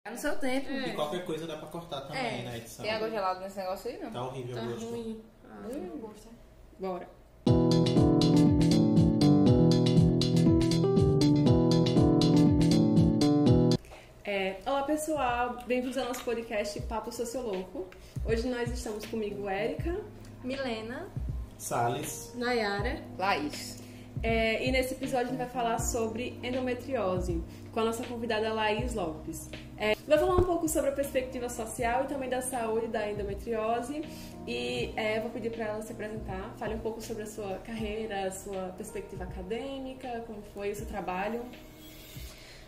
No seu tempo. E qualquer coisa dá pra cortar também na edição. Tem água gelada nesse negócio aí, não? Tá horrível Tá o gosto. ruim. Não gosto. Bora. Olá pessoal, bem-vindos ao nosso podcast Papo Socioloco. Hoje nós estamos comigo, Érica, Milena, Salles. Nayara, Laís. e nesse episódio a gente vai falar sobre endometriose com a nossa convidada Laís Lopes. Vai falar um pouco sobre a perspectiva social e também da saúde da endometriose e vou pedir para ela se apresentar, fale um pouco sobre a sua carreira, a sua perspectiva acadêmica, como foi o seu trabalho.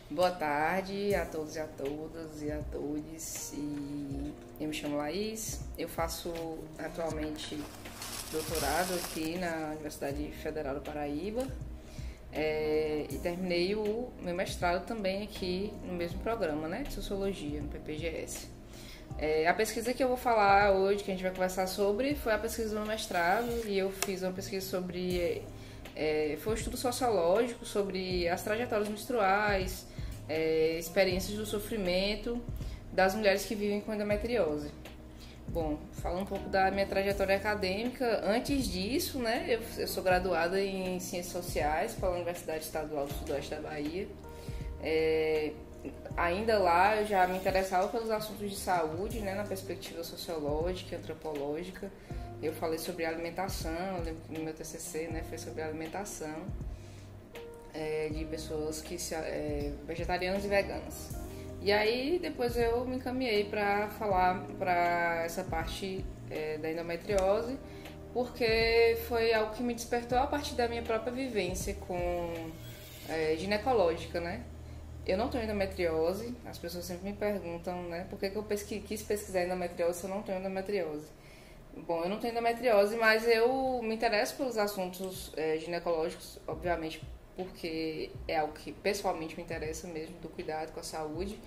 Boa tarde a todos e a todas e a todos. E eu me chamo Laís, eu faço atualmente doutorado aqui na Universidade Federal do Paraíba e terminei o meu mestrado também aqui no mesmo programa, né, de Sociologia, no PPGS. A pesquisa que eu vou falar hoje, que a gente vai conversar sobre, foi a pesquisa do meu mestrado e eu fiz uma pesquisa sobre... foi um estudo sociológico sobre as trajetórias menstruais, experiências do sofrimento das mulheres que vivem com endometriose. Bom, falando um pouco da minha trajetória acadêmica, antes disso, né, eu sou graduada em Ciências Sociais pela Universidade Estadual do Sudoeste da Bahia. Ainda lá eu já me interessava pelos assuntos de saúde, né, na perspectiva sociológica e antropológica. Eu falei sobre alimentação, eu lembro que no meu TCC, né, foi sobre alimentação de pessoas que vegetarianas e veganas. E aí depois eu me encaminhei para falar para essa parte da endometriose, porque foi algo que me despertou a partir da minha própria vivência com ginecológica, né? Eu não tenho endometriose, as pessoas sempre me perguntam, né, por que eu quis pesquisar endometriose se eu não tenho endometriose. Bom, eu não tenho endometriose, mas eu me interesso pelos assuntos ginecológicos, obviamente, porque é algo que pessoalmente me interessa mesmo, do cuidado com a saúde.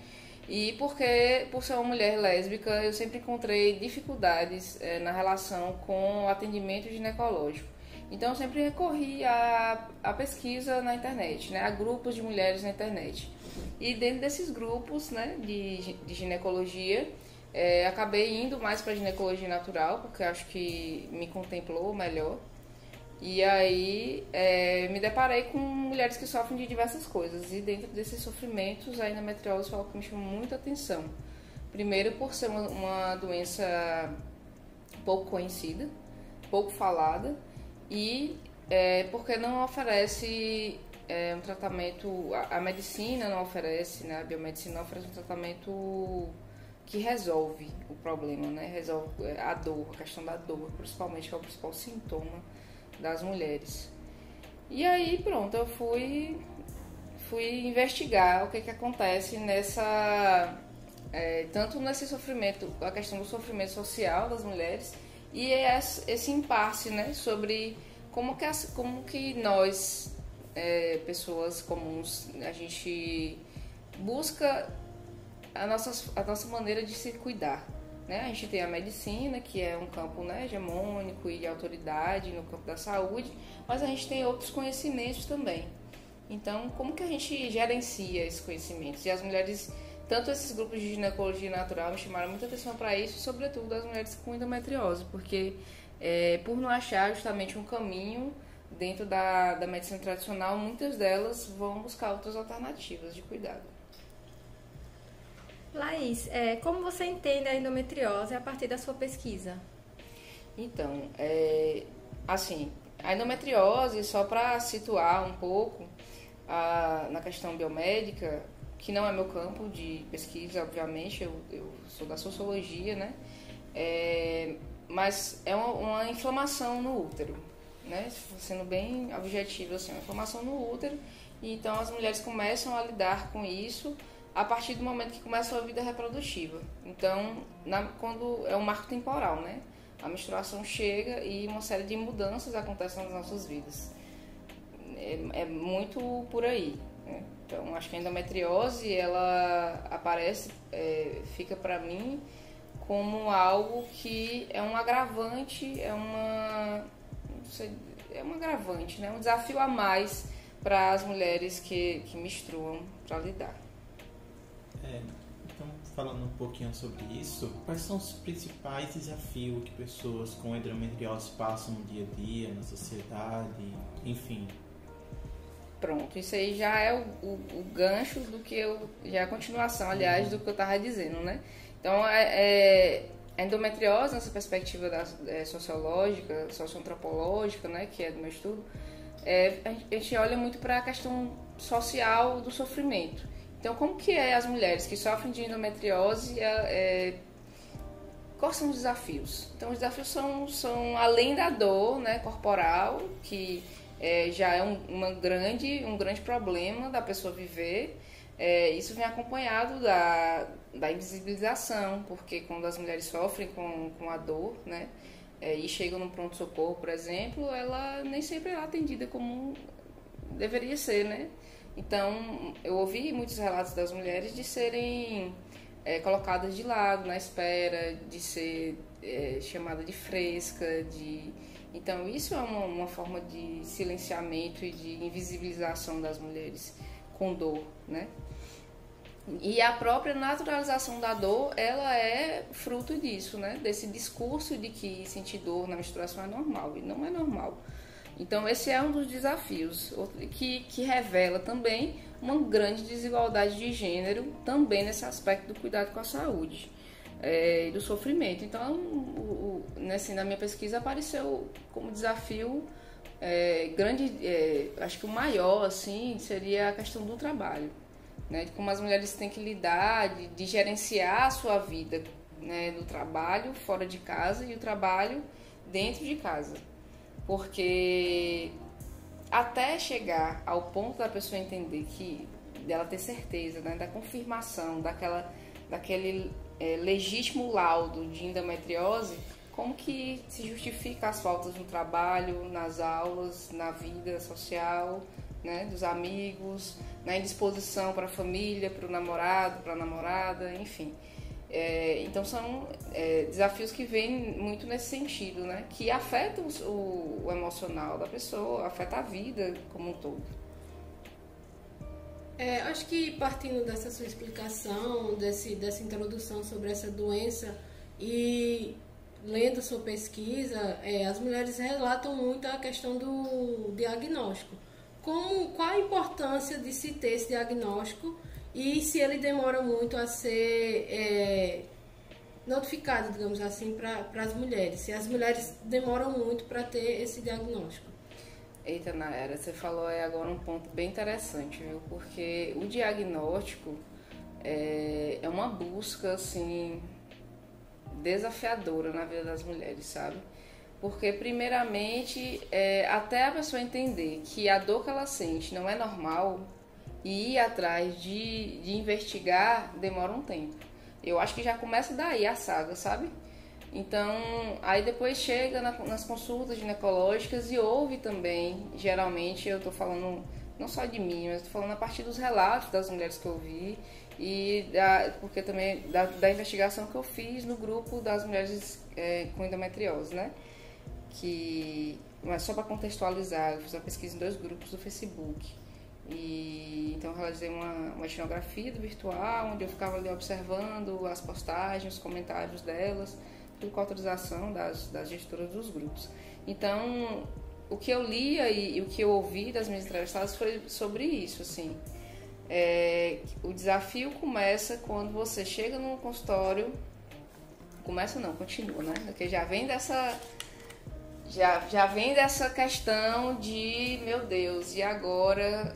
E porque, por ser uma mulher lésbica, eu sempre encontrei dificuldades na relação com o atendimento ginecológico. Então eu sempre recorri à pesquisa na internet, né, a grupos de mulheres na internet. E dentro desses grupos, né, de ginecologia, acabei indo mais para a ginecologia natural, porque acho que me contemplou melhor. E aí me deparei com mulheres que sofrem de diversas coisas. E dentro desses sofrimentos, a endometriose foi algo que me chamou muita atenção. Primeiro por ser uma doença pouco conhecida, pouco falada, e porque não oferece um tratamento, a medicina não oferece, né, a biomedicina não oferece um tratamento que resolve o problema, né, resolve a dor, a questão da dor, principalmente, que é o principal sintoma das mulheres. E aí pronto, eu fui investigar o que acontece nessa tanto nesse sofrimento, a questão do sofrimento social das mulheres e esse impasse, né, sobre como que nós pessoas comuns, a gente busca a nossa maneira de se cuidar, né? A gente tem a medicina, que é um campo, né, hegemônico e de autoridade no campo da saúde, mas a gente tem outros conhecimentos também. Então, como que a gente gerencia esses conhecimentos? E as mulheres, tanto esses grupos de ginecologia natural me chamaram muita atenção para isso, sobretudo as mulheres com endometriose, porque por não achar justamente um caminho dentro da medicina tradicional, muitas delas vão buscar outras alternativas de cuidado. Laís, como você entende a endometriose a partir da sua pesquisa? Então, assim, a endometriose, só para situar um pouco na questão biomédica, que não é meu campo de pesquisa, obviamente, eu sou da sociologia, né? Mas é uma inflamação no útero, né? Sendo bem objetivo, assim, uma inflamação no útero, e então as mulheres começam a lidar com isso a partir do momento que começa a vida reprodutiva. Então, quando é um marco temporal, né? A menstruação chega e uma série de mudanças acontecem nas nossas vidas. É muito por aí, né? Então, acho que a endometriose, ela aparece, fica para mim como algo que é um agravante, um agravante, né? Um desafio a mais para as mulheres que menstruam para lidar. Então, falando um pouquinho sobre isso, quais são os principais desafios que pessoas com endometriose passam no dia a dia, na sociedade, enfim? Pronto, isso aí já é o gancho do que já é a continuação, aliás, do que eu estava dizendo, né? Então, a endometriose, nessa perspectiva sociológica, socioantropológica, né, que é do meu estudo, a gente olha muito para a questão social do sofrimento. Então, como que as mulheres que sofrem de endometriose, quais são os desafios? Então, os desafios são além da dor, né, corporal, que já é um grande problema da pessoa viver. Isso vem acompanhado da invisibilização, porque quando as mulheres sofrem com a dor, né, e chegam no pronto-socorro, por exemplo, ela nem sempre é atendida como deveria ser, né? Então, eu ouvi muitos relatos das mulheres de serem colocadas de lado, na espera, de ser chamada de fresca, Então, isso é uma forma de silenciamento e de invisibilização das mulheres com dor, né? E a própria naturalização da dor, ela é fruto disso, né? Desse discurso de que sentir dor na menstruação é normal, e não é normal. Então, esse é um dos desafios, que revela também uma grande desigualdade de gênero, também nesse aspecto do cuidado com a saúde e do sofrimento. Então, na minha pesquisa, apareceu como desafio grande, acho que o maior, assim, seria a questão do trabalho, né? De como as mulheres têm que lidar, de gerenciar a sua vida, né? Do trabalho fora de casa e o trabalho dentro de casa. Porque até chegar ao ponto da pessoa entender dela ter certeza, né, da confirmação daquele legítimo laudo de endometriose, como que se justifica as faltas no trabalho, nas aulas, na vida social, né, dos amigos, na indisposição para a família, para o namorado, para a namorada, enfim. Então são desafios que vêm muito nesse sentido, né? Que afetam o emocional da pessoa, afeta a vida como um todo. Acho que partindo dessa sua explicação, dessa introdução sobre essa doença e lendo sua pesquisa, as mulheres relatam muito a questão do diagnóstico. Qual a importância de se ter esse diagnóstico e se ele demora muito a ser notificado, digamos assim, para as mulheres? Se as mulheres demoram muito para ter esse diagnóstico? Eita, Nayara, você falou agora um ponto bem interessante, viu? Porque o diagnóstico é uma busca, assim, desafiadora na vida das mulheres, sabe? Porque, primeiramente, até a pessoa entender que a dor que ela sente não é normal e ir atrás de investigar demora um tempo. Eu acho que já começa daí a saga, sabe? Então, aí depois chega nas consultas ginecológicas e ouve também, geralmente, eu tô falando não só de mim, mas tô falando a partir dos relatos das mulheres que eu vi porque também da investigação que eu fiz no grupo das mulheres com endometriose, né? Mas só para contextualizar, eu fiz uma pesquisa em 2 grupos do Facebook. Então eu realizei uma etnografia do virtual, onde eu ficava ali observando as postagens, os comentários delas, tudo com autorização das gestoras dos grupos. Então, o que eu lia e o que eu ouvi das minhas entrevistadas foi sobre isso, assim. O desafio começa quando você chega num consultório, continua, né? Porque já vem dessa questão de, meu Deus, e agora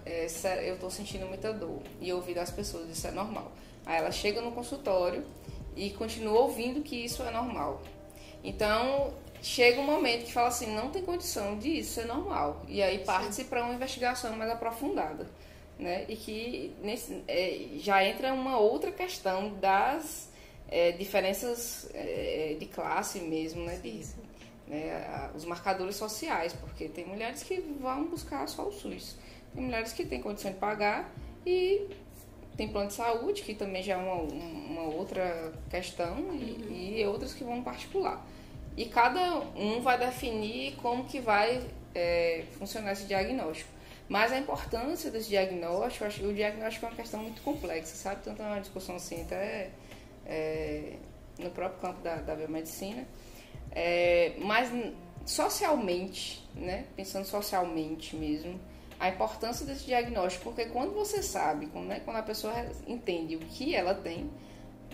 eu tô sentindo muita dor. E ouvir das pessoas, isso é normal. Aí ela chega no consultório e continua ouvindo que isso é normal. Então, chega um momento que fala assim, não tem condição disso ser normal. E aí parte-se para uma investigação mais aprofundada, né? E que já entra uma outra questão das diferenças de classe mesmo, né? Os marcadores sociais, porque tem mulheres que vão buscar só o SUS, tem mulheres que têm condição de pagar e tem plano de saúde, que também já é uma outra questão, e outras que vão particular. E cada um vai definir como que vai funcionar esse diagnóstico. Mas a importância desse diagnóstico, eu acho que o diagnóstico é uma questão muito complexa, sabe? Tanto é uma discussão assim, até no próprio campo da biomedicina. Mas socialmente, né, pensando socialmente mesmo, a importância desse diagnóstico, porque quando você sabe, quando a pessoa entende o que ela tem,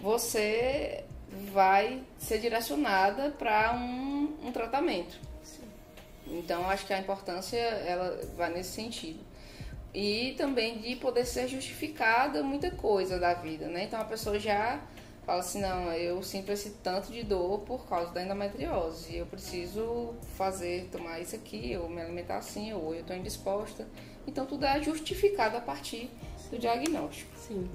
você vai ser direcionada para um tratamento. Sim. Então, acho que a importância ela vai nesse sentido. E também de poder ser justificada muita coisa da vida, né? Então, a pessoa já fala assim, não, eu sinto esse tanto de dor por causa da endometriose, eu preciso tomar isso aqui, ou me alimentar assim, ou eu estou indisposta. Então, tudo é justificado a partir do diagnóstico. Sim.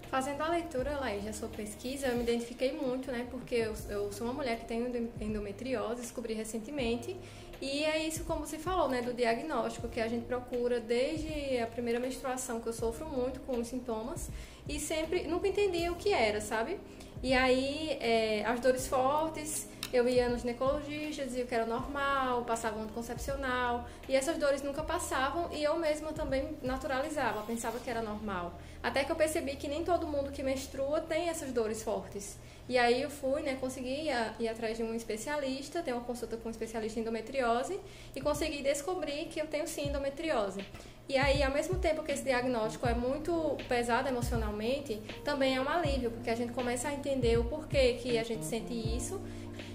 Fazendo a leitura, Laís, da sua pesquisa, eu me identifiquei muito, né? Porque eu sou uma mulher que tem endometriose, descobri recentemente. E é isso, como você falou, né? Do diagnóstico, que a gente procura desde a primeira menstruação, que eu sofro muito com os sintomas. E sempre, nunca entendi o que era, sabe? E aí, as dores fortes, eu ia no ginecologista, dizia que era normal, passava um anticoncepcional. E essas dores nunca passavam e eu mesma também naturalizava, pensava que era normal. Até que eu percebi que nem todo mundo que menstrua tem essas dores fortes. E aí eu fui, né, consegui ir atrás de um especialista, ter uma consulta com um especialista em endometriose e consegui descobrir que eu tenho sim endometriose. E aí, ao mesmo tempo que esse diagnóstico é muito pesado emocionalmente, também é um alívio, porque a gente começa a entender o porquê que a gente sente isso.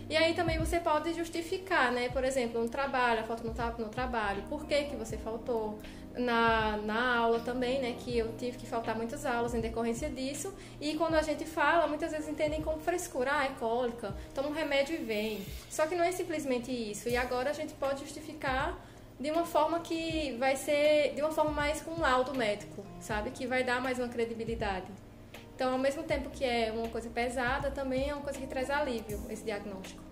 E aí também você pode justificar, né? Por exemplo, no trabalho, a falta no trabalho, por que você faltou? Na aula também, né? Que eu tive que faltar muitas aulas em decorrência disso. E quando a gente fala, muitas vezes entendem como frescura. É cólica, toma um remédio e vem. Só que não é simplesmente isso. E agora a gente pode justificar de uma forma que vai ser, de uma forma mais com um laudo médico, sabe? Que vai dar mais uma credibilidade. Então, ao mesmo tempo que é uma coisa pesada, também é uma coisa que traz alívio, esse diagnóstico.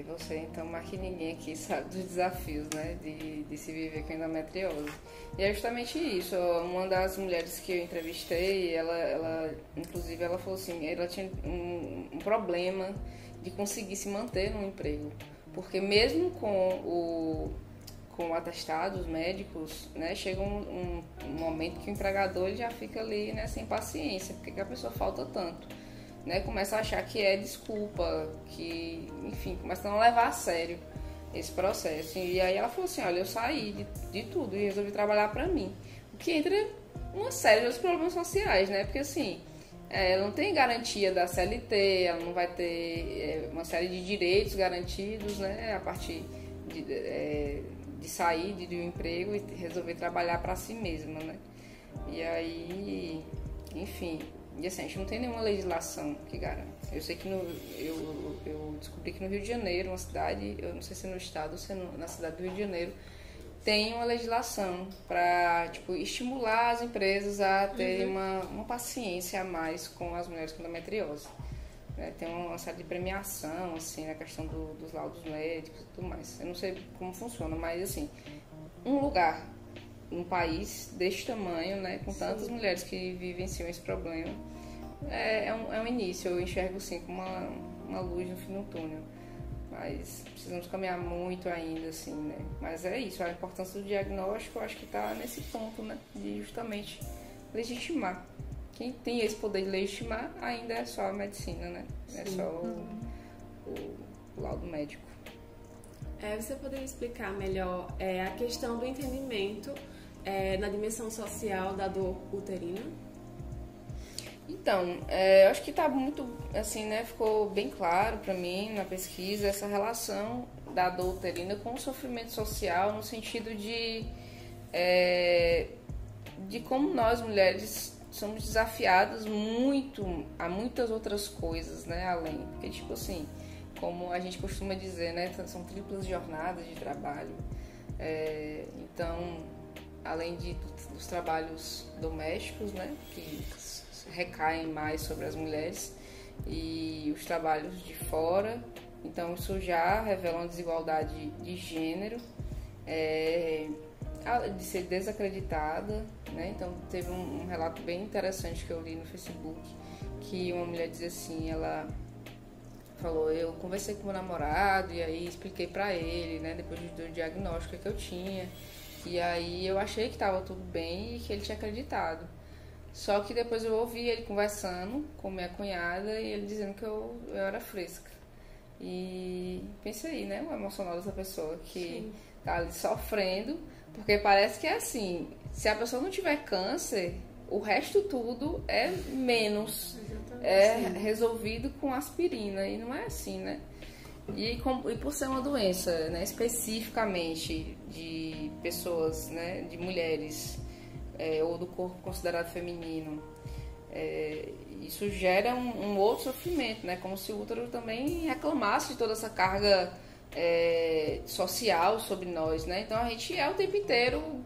Você, então, mais que ninguém aqui sabe dos desafios, né, de se viver com endometriose. E é justamente isso. Uma das mulheres que eu entrevistei, inclusive, ela falou assim, ela tinha um problema de conseguir se manter no emprego. Porque mesmo com atestados médicos, né, chega um momento que o empregador ele já fica ali, né, sem paciência, porque a pessoa falta tanto, né, começa a achar que é desculpa, que, enfim, começa a não levar a sério esse processo. E aí ela falou assim, olha, eu saí de tudo e resolvi trabalhar para mim, o que entra uma série de problemas sociais, né, porque assim, ela não tem garantia da CLT, ela não vai ter uma série de direitos garantidos, né, a partir de sair de um emprego e resolver trabalhar para si mesma, né? E aí, enfim, e assim, a gente não tem nenhuma legislação que garante. Eu sei que eu descobri que no Rio de Janeiro, uma cidade, eu não sei se no estado ou se na cidade do Rio de Janeiro, tem uma legislação para, tipo, estimular as empresas a ter uma paciência a mais com as mulheres com endometriose. Tem uma série de premiação, assim, na questão dos laudos médicos e tudo mais. Eu não sei como funciona, mas, assim, um lugar, um país deste tamanho, né, com tantas mulheres que vivenciam esse problema, é um início. Eu enxergo, assim, como uma luz no fim do túnel. Mas precisamos caminhar muito ainda, assim, né. Mas é isso, a importância do diagnóstico, eu acho que está nesse ponto, né, de justamente legitimar. Quem tem esse poder de legitimar ainda é só a medicina, né? É só o laudo médico. Você poderia explicar melhor a questão do entendimento na dimensão social da dor uterina? Então, eu acho que está muito, assim, né? Ficou bem claro para mim na pesquisa essa relação da dor uterina com o sofrimento social, no sentido de como nós mulheres somos desafiadas a muitas outras coisas, né, além. Porque, tipo assim, como a gente costuma dizer, né, são triplas jornadas de trabalho. Então, além dos trabalhos domésticos, né, que recaem mais sobre as mulheres, e os trabalhos de fora, então isso já revela uma desigualdade de gênero, de ser desacreditada, né? Então teve um relato bem interessante que eu li no Facebook, que uma mulher dizia assim, ela falou, eu conversei com meu namorado e aí expliquei pra ele, né, depois do diagnóstico que eu tinha, e aí eu achei que estava tudo bem e que ele tinha acreditado. Só que depois eu ouvi ele conversando com minha cunhada e ele dizendo que eu era fresca. E pensei, né, o emocional dessa pessoa que tá ali sofrendo, porque parece que é assim, se a pessoa não tiver câncer, o resto tudo é menos, resolvido com aspirina, e não é assim, né? E por ser uma doença, né, especificamente de pessoas, né, de mulheres, ou do corpo considerado feminino, isso gera um outro sofrimento, né? Como se o útero também reclamasse de toda essa carga social sobre nós, né? Então a gente é o tempo inteiro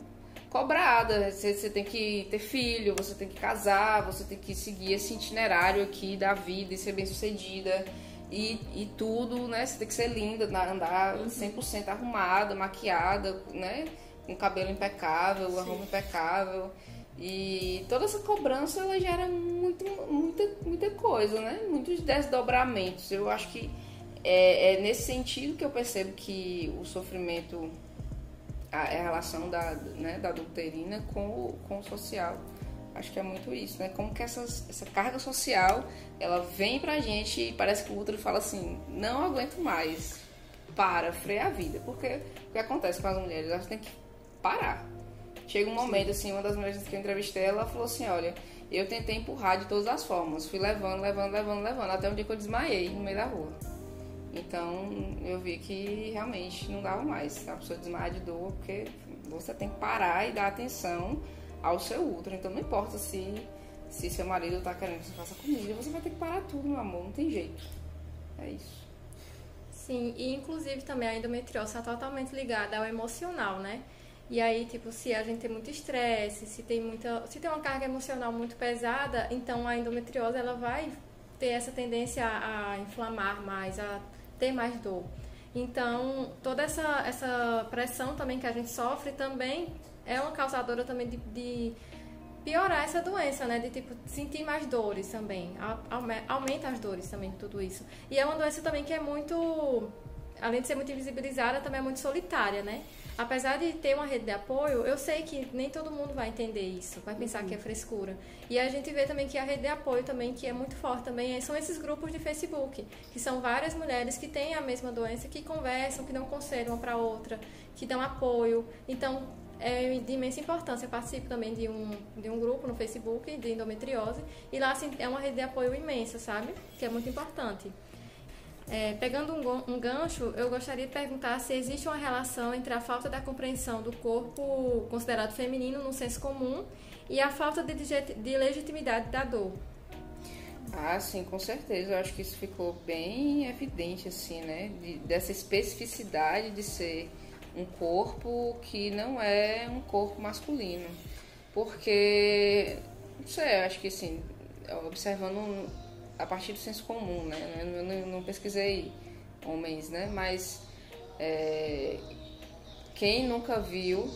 cobrada. Você tem que ter filho, você tem que casar, você tem que seguir esse itinerário aqui da vida e ser bem sucedida e tudo, né? Você tem que ser linda, andar 100% arrumada, maquiada, né? Com cabelo impecável, arrumo impecável. E toda essa cobrança, ela gera muita coisa, né? Muitos desdobramentos. Eu acho que é nesse sentido que eu percebo que o sofrimento, a relação da adulterina com o social. Acho que é muito isso, né? Como que essa carga social, ela vem pra gente e parece que o útero fala assim, não aguento mais, freia a vida. Porque o que acontece com as mulheres? Elas têm que parar. Chega um momento, assim, uma das mulheres que eu entrevistei, ela falou assim, olha, eu tentei empurrar de todas as formas, fui levando, até um dia que eu desmaiei no meio da rua. Então, eu vi que realmente não dava mais. A pessoa desmaia de dor, porque você tem que parar e dar atenção ao seu útero. Então, não importa se seu marido tá querendo que você faça comida, você vai ter que parar tudo, meu amor, não tem jeito. É isso. Sim, e inclusive também a endometriose está totalmente ligada ao emocional, né? E aí, tipo, se a gente tem muito estresse, se tem uma carga emocional muito pesada, então a endometriose, ela vai ter essa tendência a inflamar mais, a ter mais dor. Então, toda essa pressão também que a gente sofre também é uma causadora também de piorar essa doença, né? De, tipo, sentir mais dores também. Aumenta as dores também, tudo isso. E é uma doença também que é muito, além de ser muito invisibilizada, também é muito solitária, né? Apesar de ter uma rede de apoio, eu sei que nem todo mundo vai entender isso, vai pensar que é frescura. E a gente vê também que a rede de apoio também, que é muito forte também, são esses grupos de Facebook, que são várias mulheres que têm a mesma doença, que conversam, que dão conselho uma para outra, que dão apoio. Então, é de imensa importância. Eu participo também de um grupo no Facebook de endometriose, e lá, assim, é uma rede de apoio imensa, sabe? Que é muito importante. Pegando um gancho, eu gostaria de perguntar se existe uma relação entre a falta da compreensão do corpo considerado feminino no senso comum e a falta de legitimidade da dor. Ah, sim, com certeza. Eu acho que isso ficou bem evidente, assim, né? Dessa especificidade de ser um corpo que não é um corpo masculino. Porque, não sei, eu acho que, assim, observando a partir do senso comum, né? Eu não pesquisei homens, né? Mas quem nunca viu...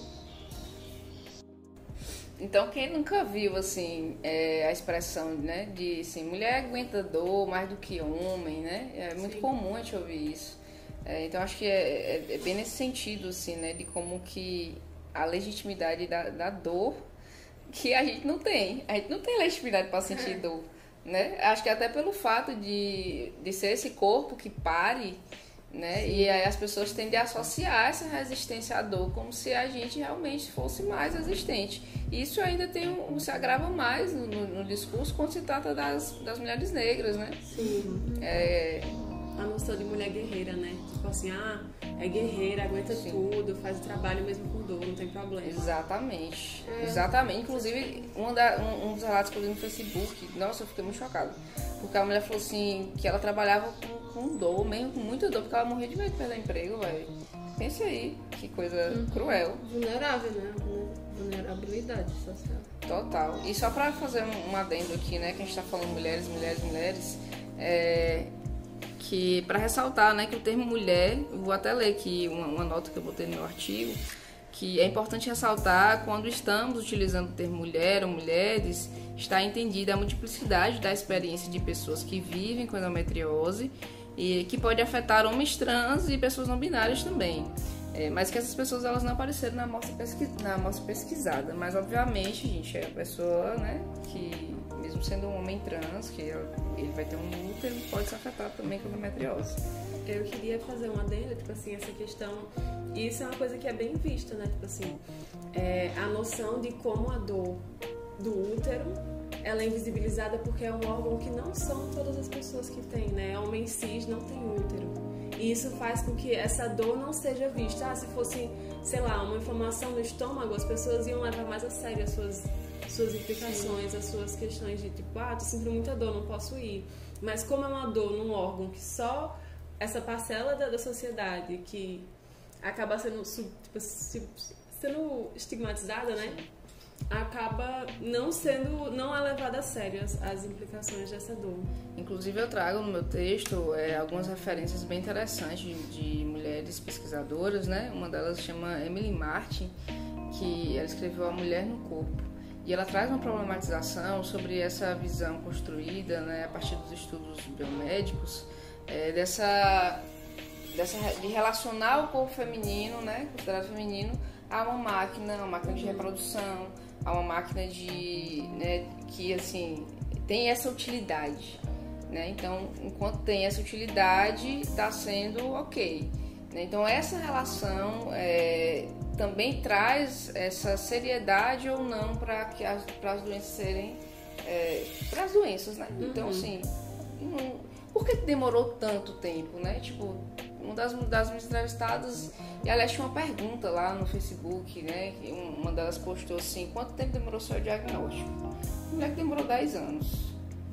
Então, quem nunca viu, assim, a expressão, né? De, assim, mulher aguenta dor mais do que homem, né? É muito comum a gente ouvir isso. Então, acho que é bem nesse sentido, assim, né? De como que a legitimidade da dor que a gente não tem. A gente não tem legitimidade para sentir dor. Né? Acho que até pelo fato de ser esse corpo que pare, né? E aí as pessoas tendem a associar essa resistência à dor como se a gente realmente fosse mais resistente. E isso ainda se agrava mais no discurso quando se trata das mulheres negras, né? Sim. A noção de mulher guerreira, né? Tipo assim, é guerreira, aguenta tudo, faz o trabalho mesmo com dor, não tem problema. Exatamente. Exatamente. Inclusive, um dos relatos que eu vi no Facebook, nossa, eu fiquei muito chocada. Porque a mulher falou assim, que ela trabalhava com dor, mesmo com muita dor, porque ela morria de medo de perder o emprego, velho. Pensa aí, que coisa cruel. Vulnerável, né? Vulnerabilidade social. Total. E só pra fazer um adendo aqui, né, que a gente tá falando mulheres, que para ressaltar, né, que o termo mulher, eu vou até ler aqui uma nota que eu botei no meu artigo, que é importante ressaltar quando estamos utilizando o termo mulher ou mulheres, está entendida a multiplicidade da experiência de pessoas que vivem com endometriose e que pode afetar homens trans e pessoas não binárias também. Mas que essas pessoas elas não apareceram na amostra pesquisada. Mas, obviamente, gente, é a pessoa, né, que, mesmo sendo um homem trans, que ele vai ter um útero, pode se afetar também com endometriose. Eu queria fazer uma adendo, tipo assim, essa questão, isso é uma coisa que é bem vista, né, tipo assim, a noção de como a dor do útero, ela é invisibilizada porque é um órgão que não são todas as pessoas que têm, né, homem cis não tem útero, e isso faz com que essa dor não seja vista. Se fosse, sei lá, uma inflamação no estômago, as pessoas iam levar mais a sério as suas implicações, as suas questões de tipo, tô sentindo muita dor, não posso ir, mas como é uma dor num órgão que só essa parcela da sociedade que acaba sendo, sendo estigmatizada, né? Acaba não é levada a sério as implicações dessa dor. Inclusive eu trago no meu texto algumas referências bem interessantes de mulheres pesquisadoras, né? Uma delas chama Emily Martin, que ela escreveu A Mulher no Corpo. E ela traz uma problematização sobre essa visão construída, né, a partir dos estudos biomédicos, de relacionar o corpo feminino, né, considerado feminino, a uma máquina de reprodução, a uma máquina que assim tem essa utilidade, né? Então, enquanto tem essa utilidade, está sendo ok, né? Então, essa relação também traz essa seriedade ou não para as doenças serem para as doenças, né? Então, assim, por que demorou tanto tempo, né? Tipo, uma das minhas entrevistadas, e aliás tinha uma pergunta lá no Facebook, né? Uma delas postou assim, quanto tempo demorou o seu diagnóstico? A mulher que demorou 10 anos.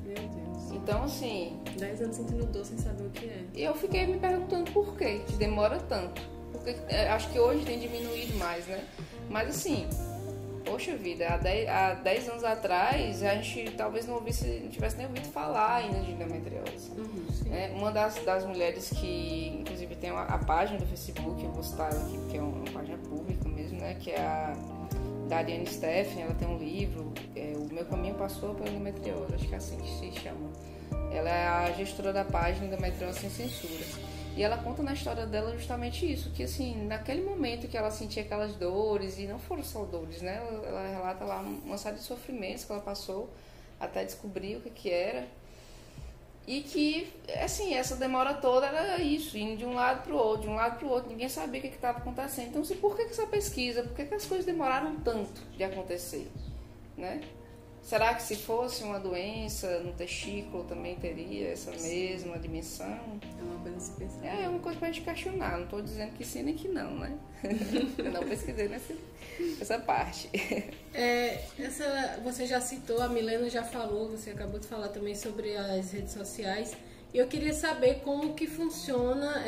Meu Deus. Então, assim... 10 anos sentindo dor sem saber o que é. E eu fiquei me perguntando por que demora tanto. Porque acho que hoje tem diminuído mais, né? Mas assim... Poxa vida, há 10 anos atrás a gente talvez não tivesse nem ouvido falar ainda de endometriose. Uma das mulheres que, inclusive, tem a página do Facebook, eu vou citar aqui, porque é uma página pública mesmo, né? Que é a Dariane Steffen, ela tem um livro, O Meu Caminho Passou pela Endometriose, acho que é assim que se chama. Ela é a gestora da página Endometriose Sem Censura. E ela conta na história dela justamente isso, que assim, naquele momento que ela sentia aquelas dores, e não foram só dores, né? Ela relata lá uma série de sofrimentos que ela passou até descobrir o que era. E que, assim, essa demora toda era isso, indo de um lado para o outro, ninguém sabia o que estava acontecendo. Então, assim, por que essa pesquisa? Por que as coisas demoraram tanto de acontecer, né? Será que se fosse uma doença no testículo também teria essa mesma dimensão? É uma coisa a se pensar. É uma coisa pra gente questionar, não estou dizendo que sim nem que não, né? Eu não pesquisei nessa parte. Você já citou, a Milena já falou, você acabou de falar também sobre as redes sociais. E eu queria saber como que funciona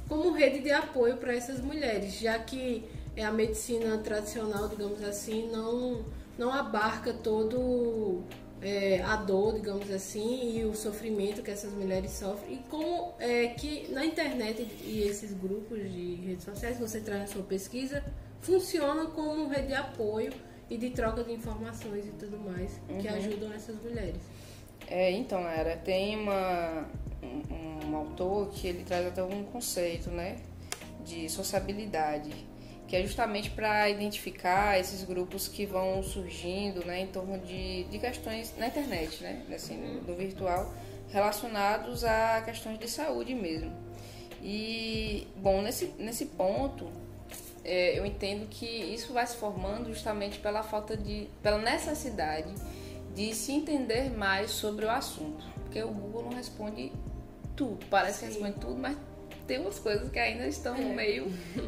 como rede de apoio para essas mulheres, já que a medicina tradicional, digamos assim, não abarca todo a dor, digamos assim, e o sofrimento que essas mulheres sofrem. E como que na internet e esses grupos de redes sociais que você traz na sua pesquisa funcionam como rede de apoio e de troca de informações e tudo mais, que ajudam essas mulheres. Então, Era, tem um autor que ele traz até um conceito, né, de sociabilidade, que é justamente para identificar esses grupos que vão surgindo, né, em torno de questões na internet, né, assim, no virtual, relacionados a questões de saúde mesmo. E, bom, nesse ponto, eu entendo que isso vai se formando justamente pela necessidade de se entender mais sobre o assunto, porque o Google não responde tudo, parece que responde tudo, mas tem umas coisas que ainda estão meio,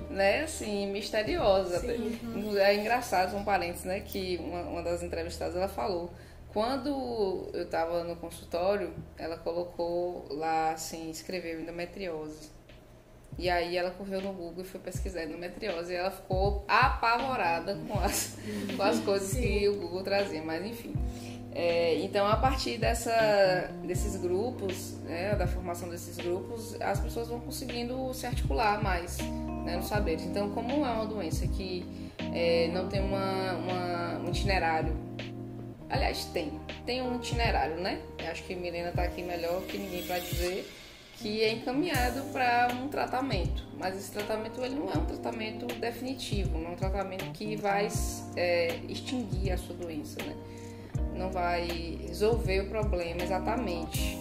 né, assim, misteriosas. É engraçado, um parênteses, né, que uma das entrevistadas, ela falou, quando eu estava no consultório, ela colocou lá, assim, escreveu endometriose. E aí ela correu no Google e foi pesquisar endometriose e ela ficou apavorada com as coisas que o Google trazia, mas enfim. Então, a partir desses grupos, né, da formação desses grupos, as pessoas vão conseguindo se articular mais, né, nos saberes. Então, como é uma doença que não tem um itinerário, aliás, tem um itinerário, né? Eu acho que a Milena está aqui melhor que ninguém para dizer que é encaminhado para um tratamento, mas esse tratamento ele não é um tratamento definitivo, não é um tratamento que vai extinguir a sua doença, né? Não vai resolver o problema exatamente,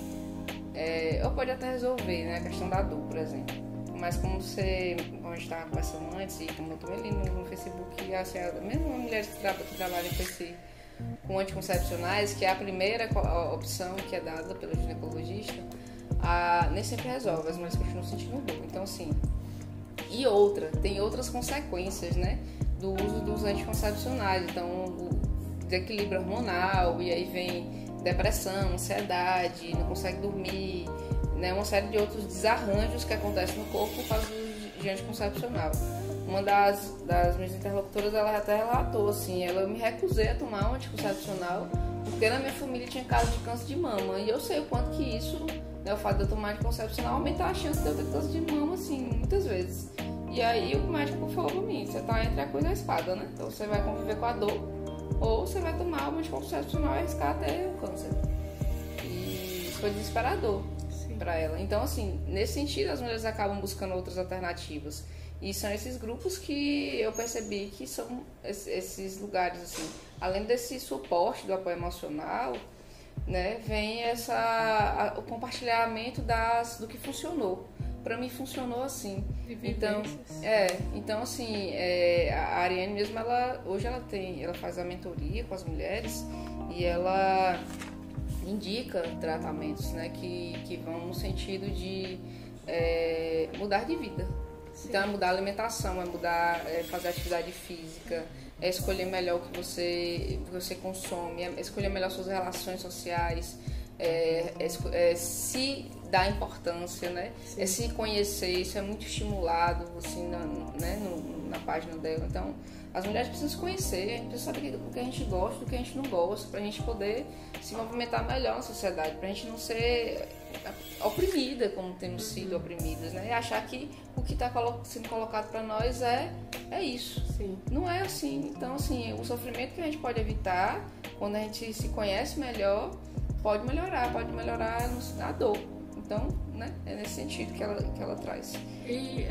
ou pode até resolver, né? A questão da dor, por exemplo, mas como a gente estava conversando antes, e como eu também li no Facebook, assim, mesmo as mulheres que trabalham com anticoncepcionais, que é a primeira opção que é dada pelo ginecologista, nem sempre resolve, as mulheres continuam sentindo dor. Então, assim, tem outras consequências, né, do uso dos anticoncepcionais. Então, o desequilíbrio hormonal, e aí vem depressão, ansiedade, não consegue dormir, né, uma série de outros desarranjos que acontecem no corpo por causa do anticoncepcional. Uma das minhas interlocutoras, ela até relatou, assim, eu me recusei a tomar um anticoncepcional porque na minha família tinha casos de câncer de mama, e eu sei o quanto que isso, né, o fato de eu tomar anticoncepcional aumenta a chance de eu ter câncer de mama, assim, muitas vezes. E aí o médico falou pra mim, você tá entre a coisa e a espada, né? Então você vai conviver com a dor, ou você vai tomar um anticoncepcional e arriscar até o câncer. E isso foi desesperador para ela. Então, assim, nesse sentido, as mulheres acabam buscando outras alternativas. E são esses grupos que eu percebi que são esses lugares, assim, além desse suporte do apoio emocional, né, vem o compartilhamento do que funcionou. Para mim funcionou assim. Então assim, a Ariane mesmo, hoje ela faz a mentoria com as mulheres e ela indica tratamentos, né, que vão no sentido de mudar de vida. Sim. Então é mudar a alimentação, fazer atividade física, escolher melhor o que você consome, escolher melhor suas relações sociais, se dar importância, né? Se conhecer, isso é muito estimulado assim, na página dela. Então, as mulheres precisam se conhecer, a gente precisa saber do que a gente gosta, do que a gente não gosta, pra gente poder se movimentar melhor na sociedade, pra gente não ser oprimida como temos sido oprimidas, né? E achar que o que está sendo colocado para nós é isso. Sim. Não é assim. Então, assim, o sofrimento que a gente pode evitar, quando a gente se conhece melhor, pode melhorar a dor. Então, né, é nesse sentido que ela traz. E,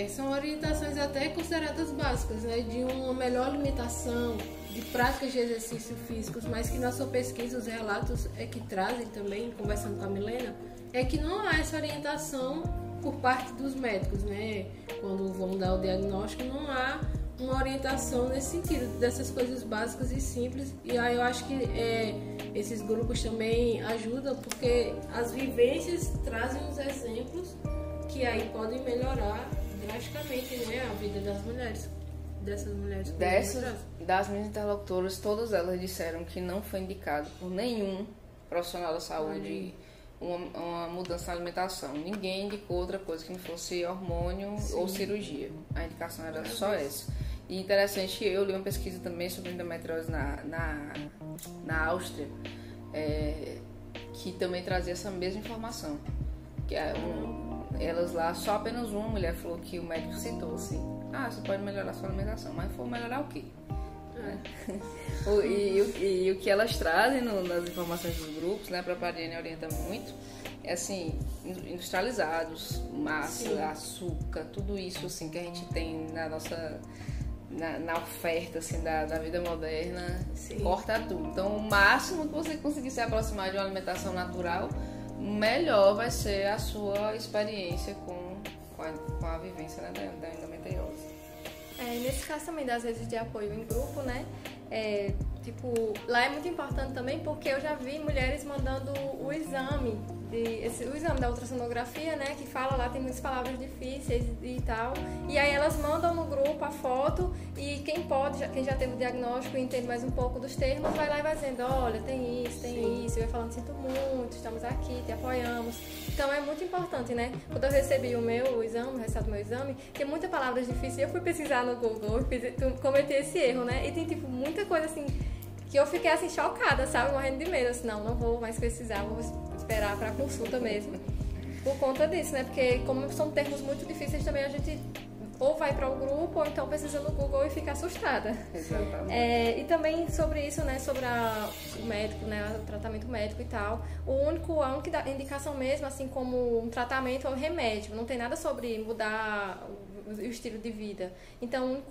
são orientações até consideradas básicas, né, de uma melhor alimentação, de práticas de exercício físicos, mas que na sua pesquisa, os relatos que trazem também, conversando com a Milena, é que não há essa orientação por parte dos médicos, né, quando vão dar o diagnóstico, não há uma orientação nesse sentido, dessas coisas básicas e simples. E aí eu acho que esses grupos também ajudam, porque as vivências trazem os exemplos que aí podem melhorar drasticamente, né, a vida das mulheres. Das minhas interlocutoras, todas elas disseram que não foi indicado por nenhum profissional da saúde uma mudança na alimentação. Ninguém indicou outra coisa que não fosse hormônio ou cirurgia. A indicação era só essa. E interessante, eu li uma pesquisa também sobre endometriose na Áustria, que também trazia essa mesma informação. Que elas lá, só apenas uma mulher falou que o médico citou assim: você pode melhorar a sua alimentação, mas for melhorar o quê? E o que elas trazem nas informações dos grupos, né, a própria Ariane orienta muito, é assim, industrializados, massa, açúcar, tudo isso assim que a gente tem na nossa na oferta assim, da vida moderna. Sim. Corta tudo. Então, o máximo que você conseguir se aproximar de uma alimentação natural, melhor vai ser a sua experiência com a vivência, né, da endometriose. Nesse caso também das redes de apoio em grupo, né? Lá é muito importante também porque eu já vi mulheres mandando o exame da ultrassonografia, né? Que fala lá, tem muitas palavras difíceis e tal. E aí elas mandam no grupo a foto e quem já teve o diagnóstico e entende mais um pouco dos termos, vai lá e vai dizendo: olha, tem isso, e vai falando: sinto muito, estamos aqui, te apoiamos. Então é muito importante, né? Quando eu recebi o resultado do meu exame, tem muitas palavras difíceis, eu fui pesquisar no Google e cometi esse erro, né? E tem muita coisa assim que eu fiquei assim chocada, sabe? Morrendo de medo, assim, não vou mais pesquisar, vou esperar para consulta mesmo. Por conta disso, né? Porque como são termos muito difíceis também, a gente ou vai para o grupo, ou então pesquisa no Google e fica assustada. Exatamente. E também sobre isso, né, sobre o médico, né, o tratamento médico e tal, a única indicação mesmo, assim como um tratamento é o remédio, não tem nada sobre mudar o estilo de vida. Então,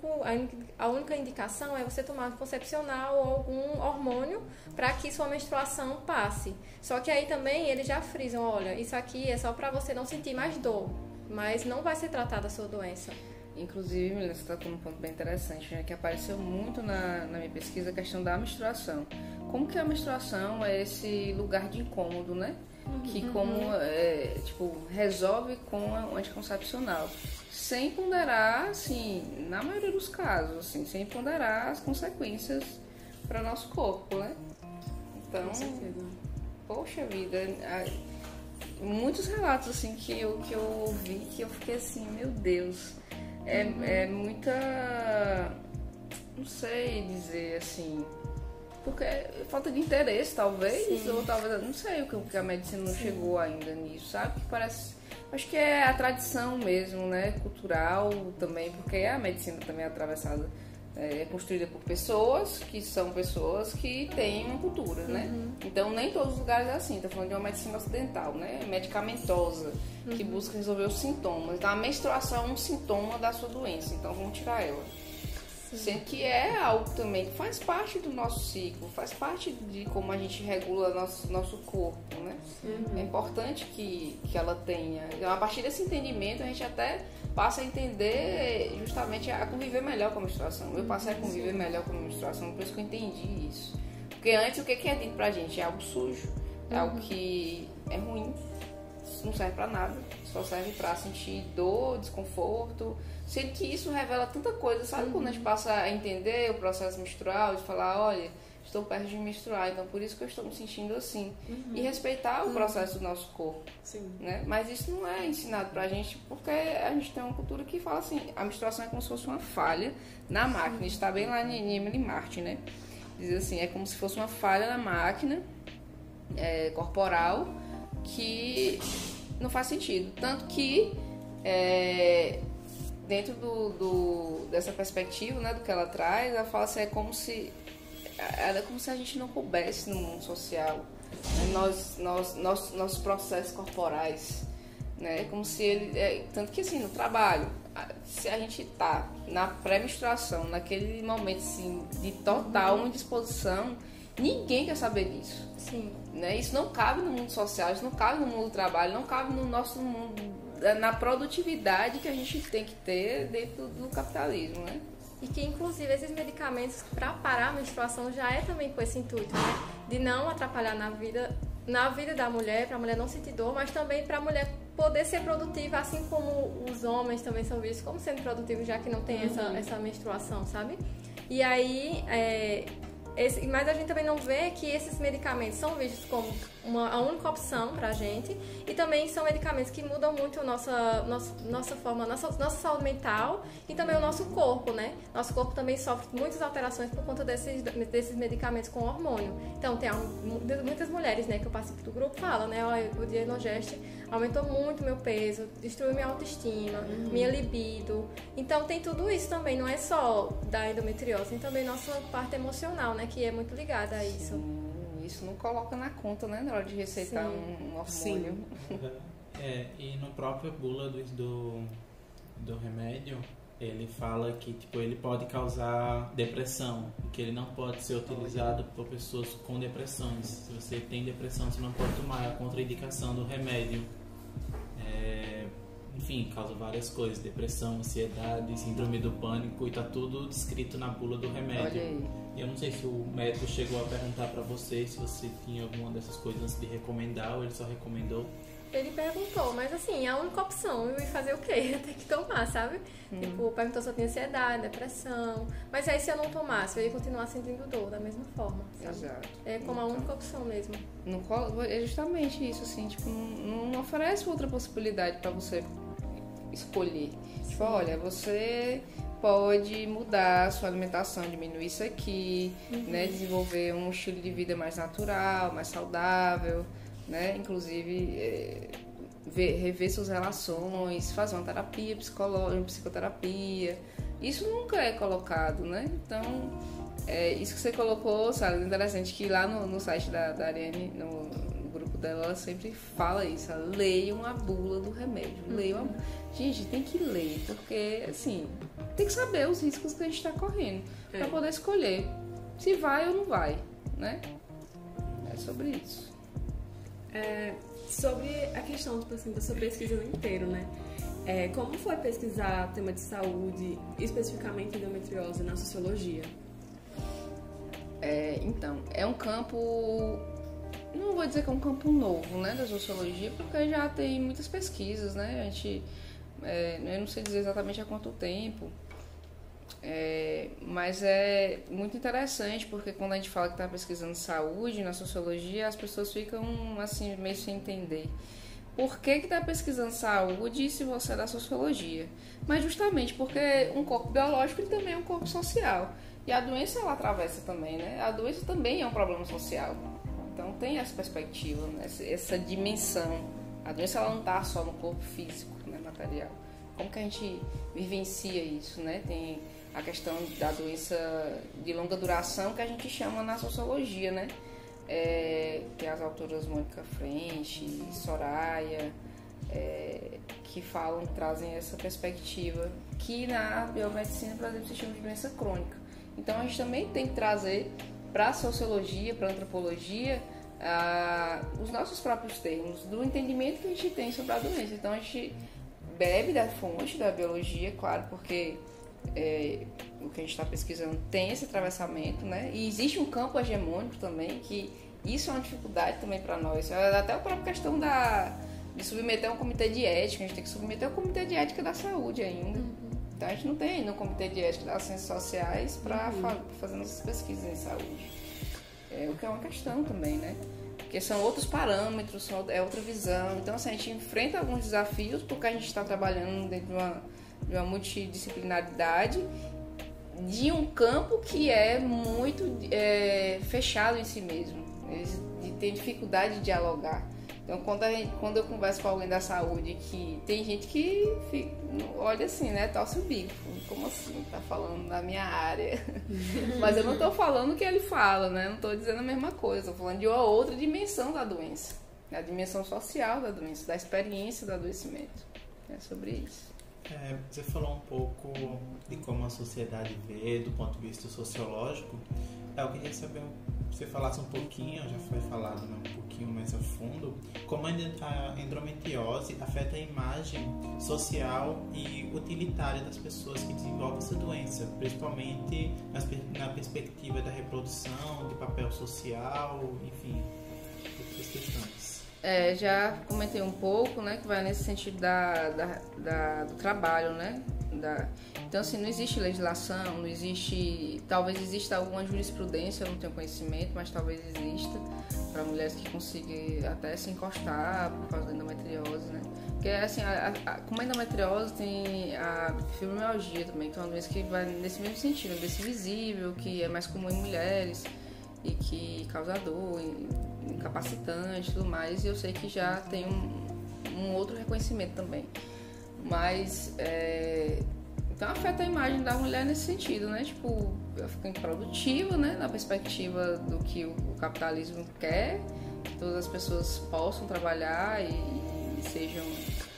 a única indicação é você tomar anticoncepcional ou algum hormônio para que sua menstruação passe. Só que aí também eles já frisam, olha, isso aqui é só para você não sentir mais dor, mas não vai ser tratada a sua doença. Inclusive, Melina, você está com um ponto bem interessante, né, que apareceu muito na minha pesquisa, a questão da menstruação. Como que a menstruação é esse lugar de incômodo, né? Que resolve com o anticoncepcional. Sem ponderar, assim, na maioria dos casos, assim, sem ponderar as consequências para nosso corpo, né? Então, poxa vida, muitos relatos, assim, que eu ouvi, que eu fiquei assim, meu Deus, é muita, não sei dizer, assim, porque falta de interesse, talvez, ou talvez, não sei o que a medicina não chegou ainda nisso, sabe? Que parece, acho que é a tradição mesmo, né, cultural também, porque a medicina também é atravessada, é construída por pessoas que têm uma cultura, né? Então, nem todos os lugares é assim, tô falando de uma medicina ocidental, né, medicamentosa, que busca resolver os sintomas. Então, a menstruação é um sintoma da sua doença, então vamos tirar ela. Sendo que é algo também que faz parte do nosso ciclo, faz parte de como a gente regula nosso corpo, né? É importante que ela tenha. Então, a partir desse entendimento, a gente até passa a entender justamente a conviver melhor com a menstruação. Eu passei a conviver melhor com a menstruação, por isso que eu entendi isso. Porque antes, o que é dito pra gente? É algo sujo, é algo que é ruim, não serve pra nada, só serve pra sentir dor, desconforto. Sendo que isso revela tanta coisa, sabe? Quando a gente passa a entender o processo menstrual, de falar, olha, estou perto de menstruar, então por isso que eu estou me sentindo assim. E respeitar o processo do nosso corpo. Né? Mas isso não é ensinado pra gente, porque a gente tem uma cultura que fala assim, a menstruação é como se fosse uma falha na máquina. Está bem lá em Emily Martin, né? Diz assim, é como se fosse uma falha na máquina corporal que não faz sentido. Tanto que dentro dessa perspectiva, né, do que ela traz, ela fala assim, é como se a gente não coubesse no mundo social, né, nossos processos corporais, né, como se ele, tanto que assim, no trabalho, se a gente tá na pré-menstruação, naquele momento assim, de total indisposição, ninguém quer saber disso. Sim. Né? Isso não cabe no mundo social, isso não cabe no mundo do trabalho, não cabe no nosso mundo, na produtividade que a gente tem que ter dentro do capitalismo, né? E que, inclusive, esses medicamentos para parar a menstruação já é também com esse intuito, né? De não atrapalhar na vida da mulher, para a mulher não sentir dor, mas também para a mulher poder ser produtiva, assim como os homens também são vistos como sendo produtivos, já que não tem essa menstruação, sabe? E aí, mas a gente também não vê que esses medicamentos são vistos como a única opção pra gente, e também são medicamentos que mudam muito a nossa forma, nossa saúde mental e também o nosso corpo, né? Nosso corpo também sofre muitas alterações por conta desses medicamentos com hormônio. Então, tem muitas mulheres, né, que eu participo do grupo, falam, né, o Dienogeste aumentou muito meu peso, destruiu minha autoestima, minha libido. Então, tem tudo isso também, não é só da endometriose, tem também nossa parte emocional, né, que é muito ligada a isso. Isso não coloca na conta, né, na hora de receitar um hormônio. E no próprio bula do remédio, ele fala que tipo, ele pode causar depressão, que ele não pode ser utilizado por pessoas com depressões. Se você tem depressão, você não pode tomar, é a contraindicação do remédio. Enfim, causa várias coisas, depressão, ansiedade, síndrome do pânico, e tá tudo descrito na bula do remédio. Olha aí. Eu não sei se o médico chegou a perguntar pra você se você tinha alguma dessas coisas antes de recomendar, ou ele só recomendou. Ele perguntou, mas assim, a única opção, eu ia fazer o quê? Eu tenho que tomar, sabe? Tipo, perguntou se eu tinha ansiedade, depressão. Mas aí se eu não tomasse, eu ia continuar sentindo dor da mesma forma, sabe? Exato. É como a única opção mesmo. É justamente isso, assim, tipo, não oferece outra possibilidade pra você escolher. Tipo, olha, você pode mudar a sua alimentação, diminuir isso aqui, né? Desenvolver um estilo de vida mais natural, mais saudável, né? Inclusive rever suas relações, fazer uma terapia psicológica, uma psicoterapia. Isso nunca é colocado, né? Então, isso que você colocou, sabe, é interessante que lá no site da Ariane, no grupo dela, ela sempre fala isso, ela leiam a bula do remédio, leiam Gente, tem que ler, porque, assim, tem que saber os riscos que a gente está correndo, para poder escolher se vai ou não vai, né? É sobre isso. Sobre a questão, tipo assim, da sua pesquisa inteira, né? Como foi pesquisar tema de saúde, especificamente endometriose, na sociologia? Então, é um campo, não vou dizer que é um campo novo, né, da sociologia, porque já tem muitas pesquisas, né, a gente, eu não sei dizer exatamente há quanto tempo, mas é muito interessante, porque quando a gente fala que está pesquisando saúde na sociologia, as pessoas ficam, assim, meio sem entender. Por que está pesquisando saúde se você é da sociologia? Mas justamente porque um corpo biológico ele também é um corpo social. E a doença, ela atravessa também, né? A doença também é um problema social. Então, tem essa perspectiva, né? Essa dimensão. A doença, ela não está só no corpo físico, né? Material. Como que a gente vivencia isso, né? Tem a questão da doença de longa duração que a gente chama na sociologia, né? Tem as autoras Mônica Frente, Soraya, que trazem essa perspectiva, que na biomedicina, por exemplo, se chama de doença crônica. Então, a gente também tem que trazer para a sociologia, para a antropologia, os nossos próprios termos, do entendimento que a gente tem sobre a doença. Então, a gente bebe da fonte da biologia, claro, porque o que a gente está pesquisando tem esse atravessamento, né? E existe um campo hegemônico também, que isso é uma dificuldade também para nós. Até a própria questão de submeter a um comitê de ética, a gente tem que submeter ao comitê de ética da saúde ainda. Então, a gente não tem ainda um comitê de ética das ciências sociais para fazer nossas pesquisas em saúde. O que é uma questão também, né? Porque são outros parâmetros, é outra visão. Então, assim, a gente enfrenta alguns desafios porque a gente está trabalhando dentro de uma multidisciplinaridade de um campo que é muito fechado em si mesmo. Eles têm dificuldade de dialogar. Então, quando eu converso com alguém da saúde, que tem gente que olha assim, né, torce o bico. Como assim? Tá falando da minha área. Mas eu não tô falando o que ele fala, né? Não tô dizendo a mesma coisa. Tô falando de uma outra dimensão da doença. A dimensão social da doença, da experiência do adoecimento. É sobre isso. Você falou um pouco de como a sociedade vê do ponto de vista sociológico. Eu queria saber se você falasse um pouquinho, já foi falado, né, um pouquinho mais a fundo, como a endometriose afeta a imagem social e utilitária das pessoas que desenvolvem essa doença, principalmente na perspectiva da reprodução, de papel social, enfim, outras questões. Já comentei um pouco, né, que vai nesse sentido do trabalho, né? Então, assim, não existe legislação, não existe... Talvez exista alguma jurisprudência, eu não tenho conhecimento, mas talvez exista para mulheres que consigam até se encostar por causa da endometriose, né? Porque, assim, como a endometriose tem a fibromialgia também, que é uma doença que vai nesse mesmo sentido, doença visível, que é mais comum em mulheres e que causa dor, incapacitante e tudo mais, e eu sei que já tem um outro reconhecimento também. Mas, então afeta a imagem da mulher nesse sentido, né? Tipo, ela fica improdutiva, né? Na perspectiva do que o capitalismo quer, que todas as pessoas possam trabalhar e sejam,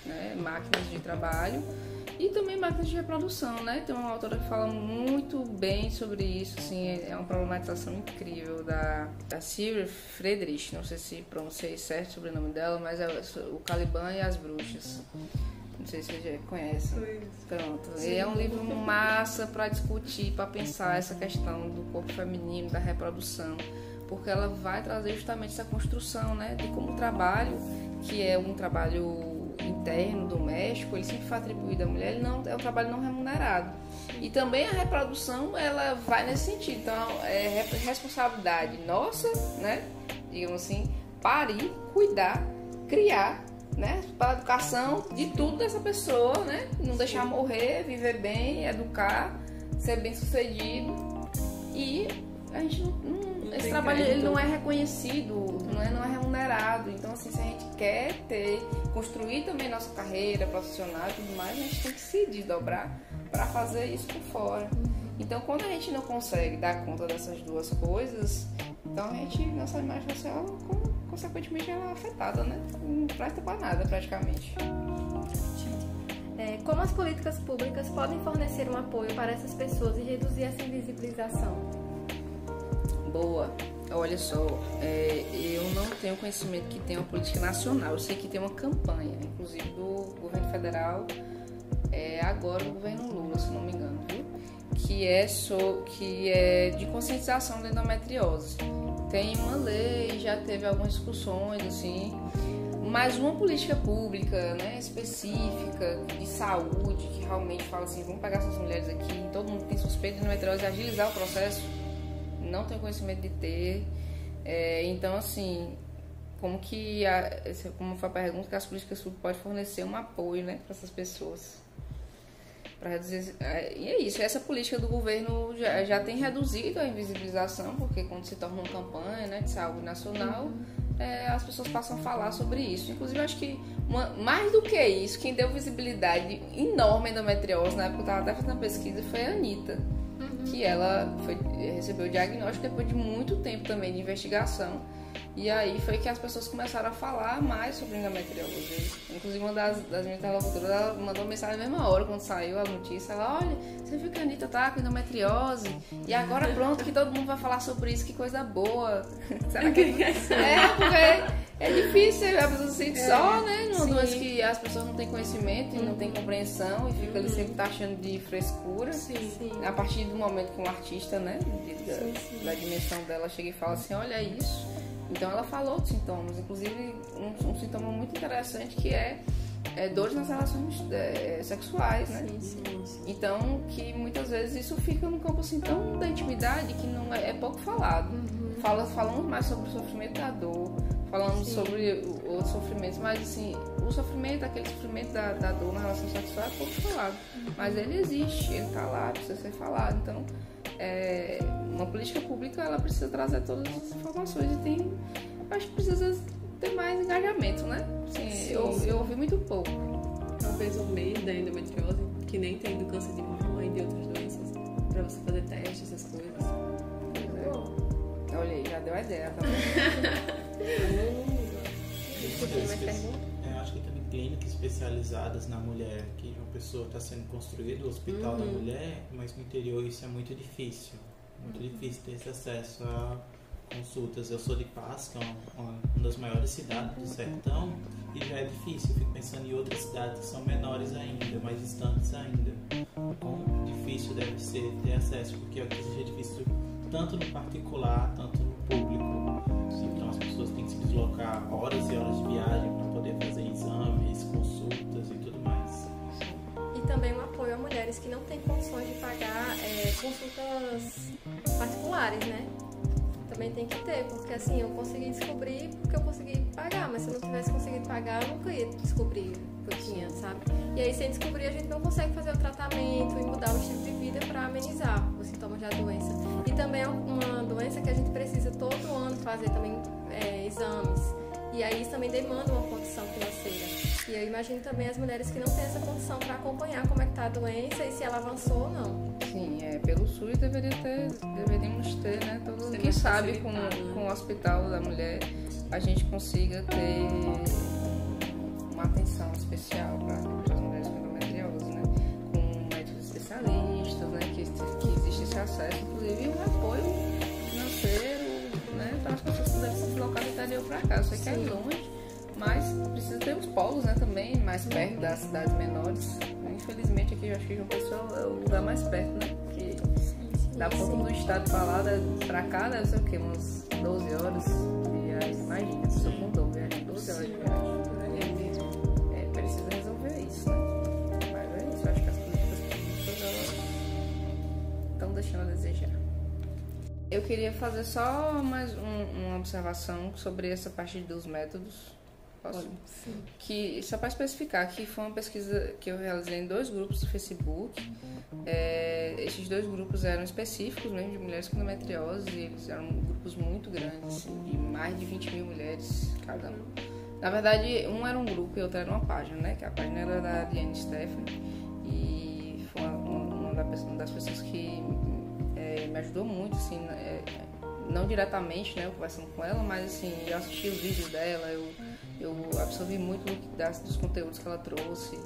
né, máquinas de trabalho. E também máquinas de reprodução, né? Tem uma autora que fala muito bem sobre isso, assim, é uma problematização incrível da Sylvia Friedrich, não sei se pronunciei certo o sobrenome dela, mas é o Caliban e as Bruxas. Não sei se você já conhece. Pronto. E é um livro massa para discutir, para pensar essa questão do corpo feminino, da reprodução, porque ela vai trazer justamente essa construção, né, de como o trabalho, que é um trabalho interno, doméstico, ele sempre foi atribuído à mulher, ele não, é um trabalho não remunerado. E também a reprodução, ela vai nesse sentido. Então, é responsabilidade nossa, né, digamos assim, parir, cuidar, criar, né, para a educação de tudo dessa pessoa, né, não deixar morrer, viver bem, educar, ser bem sucedido e a gente esse trabalho ele não é reconhecido, não é remunerado. Então, assim, se a gente quer construir também nossa carreira profissional e tudo mais, a gente tem que se desdobrar para fazer isso por fora. Então, quando a gente não consegue dar conta dessas duas coisas, então nossa imagem social, consequentemente, ela é afetada, né? Não presta para nada, praticamente. Como as políticas públicas podem fornecer um apoio para essas pessoas e reduzir essa invisibilização? Boa. Olha só, eu não tenho conhecimento que tem uma política nacional. Eu sei que tem uma campanha, inclusive do governo federal, agora o governo Lula, se não me engano, viu? Que é de conscientização da endometriose. Tem uma lei, já teve algumas discussões, assim, mas uma política pública, né, específica, de saúde, que realmente fala assim, vamos pegar essas mulheres aqui, todo mundo tem suspeita de endometriose e agilizar o processo, não tenho conhecimento de ter. Então, assim, como foi a pergunta, que as políticas públicas podem fornecer um apoio, né, para essas pessoas. Para reduzir, e é isso, essa política do governo já tem reduzido a invisibilização, porque quando se torna uma campanha, né, de saúde nacional, as pessoas passam a falar sobre isso. Inclusive, eu acho que mais do que isso, quem deu visibilidade enorme à endometriose, na época eu estava até fazendo uma pesquisa, foi a Anitta, que ela recebeu o diagnóstico depois de muito tempo também de investigação. E aí foi que as pessoas começaram a falar mais sobre endometriose. Inclusive, uma das minhas interlocutoras, ela mandou uma mensagem na mesma hora, quando saiu a notícia. Ela, olha, você viu que a Anitta tá com endometriose? E agora pronto, que todo mundo vai falar sobre isso, que coisa boa. Será que... porque é difícil, a pessoa se sente só, né? Numa doença que as pessoas não têm conhecimento e não têm compreensão e fica ali sempre taxando de frescura. Sim. A partir do momento que um artista, né, da dimensão dela, chega e fala assim, olha isso. Então ela falou de sintomas, inclusive um sintoma muito interessante que é dores nas relações sexuais, né? Sim. Então, que muitas vezes isso fica no campo assim tão da intimidade que não é pouco falado. Falamos mais sobre o sofrimento da dor, falamos sobre outros sofrimentos, mas assim, o sofrimento, aquele sofrimento da dor na relação sexual é pouco falado. Mas ele existe, ele tá lá, precisa ser falado. Então, uma política pública, ela precisa trazer todas as informações e acho que precisa ter mais engajamento, né? Assim, eu ouvi muito pouco. Talvez o mês da endometriose, que nem tem do câncer de mama e de outras doenças, pra você fazer teste, essas coisas. Olha aí, já deu a ideia, tá acho que também clínicas especializadas na mulher, que uma pessoa está sendo construída, o hospital da mulher, mas no interior isso é muito difícil. Muito difícil ter esse acesso a consultas. Eu sou de Paz, que é uma das maiores cidades do sertão, e já é difícil. Eu fico pensando em outras cidades que são menores ainda, mais distantes ainda. Quão difícil deve ser ter acesso, porque aqui seja difícil tanto no particular, tanto no público. Então as pessoas têm que se deslocar horas e horas de viagem para poder fazer exames, consultas e tudo mais. E também um apoio a mulheres que não têm condições de pagar consultas particulares, né? Também tem que ter, porque assim, eu consegui descobrir porque eu consegui pagar, mas se eu não tivesse conseguido pagar, eu nunca ia descobrir o que eu tinha, sabe? E aí, sem descobrir, a gente não consegue fazer o tratamento e mudar o estilo de vida para amenizar os sintomas da doença. E também é uma doença que a gente precisa todo ano fazer também exames. E aí isso também demanda uma condição financeira. E eu imagino também as mulheres que não têm essa condição para acompanhar como é que tá a doença e se ela avançou ou não. Sim, pelo SUS deveríamos ter, né? Quem sabe com o hospital da mulher a gente consiga ter uma atenção especial para as mulheres com endometriose, né? Com médicos especialistas, né? Que existe esse acesso, inclusive um apoio financeiro, né? Para as pessoas que puderem se deslocar do interior para cá. Eu sei que é longe, mas precisa ter os polos, né? Também mais perto das cidades menores. Infelizmente aqui eu acho que João Pessoa é o lugar mais perto, né? Que da ponta do estado pra cá deve ser o quê? Umas 12 horas de viagem. Imagina, se eu com dor, viagem 12 horas de viagem. Precisa resolver isso, né? Mas é isso, eu acho que as políticas públicas estão deixando a desejar. Eu queria fazer só mais uma observação sobre essa parte dos métodos. Posso? Sim. Que, só para especificar, que foi uma pesquisa que eu realizei em 2 grupos do Facebook. Esses 2 grupos eram específicos mesmo de mulheres com endometriose, e eles eram grupos muito grandes, assim, de mais de 20 mil mulheres cada um. Na verdade, um era um grupo e outro era uma página, né? Que a página era da Diane Stephanie, e foi uma das pessoas que me ajudou muito, assim, não diretamente, né, eu conversando com ela, mas assim, eu assisti os vídeos dela, eu absorvi muito dos conteúdos que ela trouxe,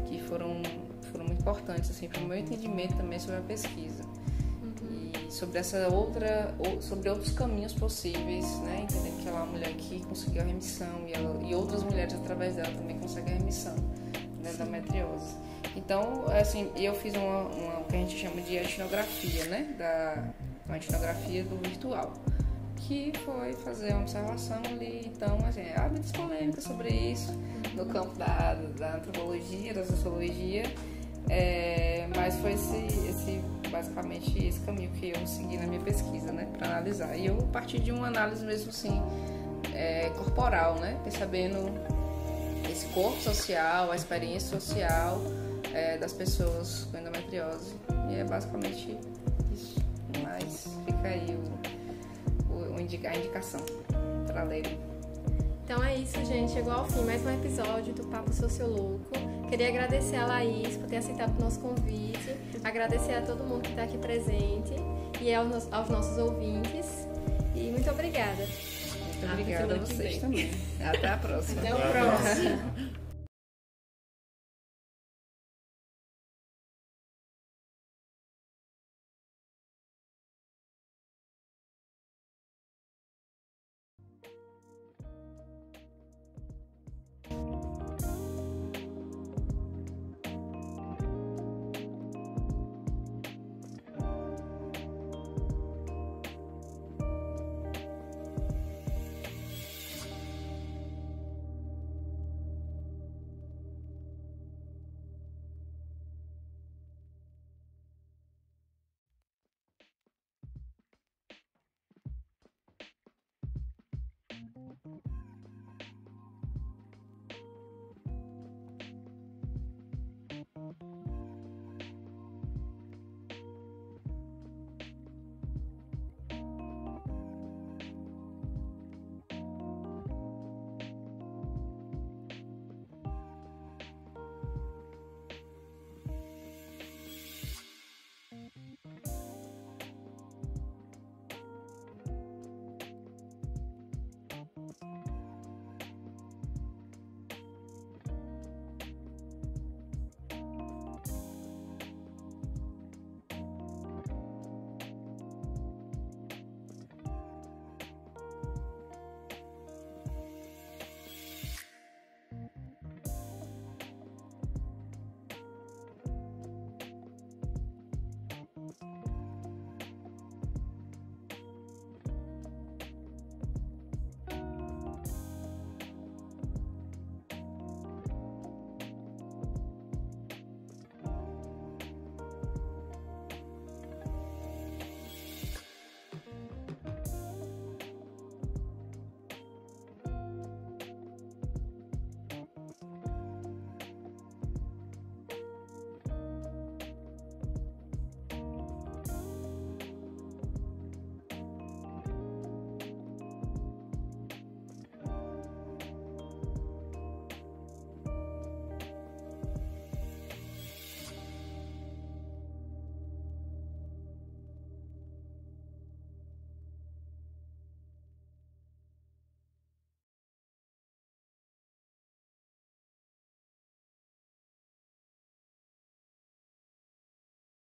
que foram muito importantes, assim, para o meu entendimento também sobre a pesquisa. E sobre sobre outros caminhos possíveis, né, entendendo que ela é uma mulher que conseguiu a remissão e outras mulheres através dela também conseguem a remissão, né, da endometriose. Então, assim, eu fiz o que a gente chama de etnografia, né, uma etnografia do virtual, que foi fazer uma observação ali. Então, assim, há muitas polêmicas sobre isso no campo da antropologia, da sociologia, mas foi basicamente esse caminho que eu segui na minha pesquisa, né, para analisar. E eu parti de uma análise mesmo assim, corporal, né, percebendo esse corpo social, a experiência social das pessoas com endometriose. E é basicamente isso. Mas fica aí a indicação para lerem. Então é isso, gente. Chegou ao fim mais um episódio do Papo Sociolouco. Queria agradecer a Laís por ter aceitado o nosso convite, agradecer a todo mundo que está aqui presente e aos nossos ouvintes. E muito obrigada. Muito obrigada a vocês também. Até a próxima. Até o próximo.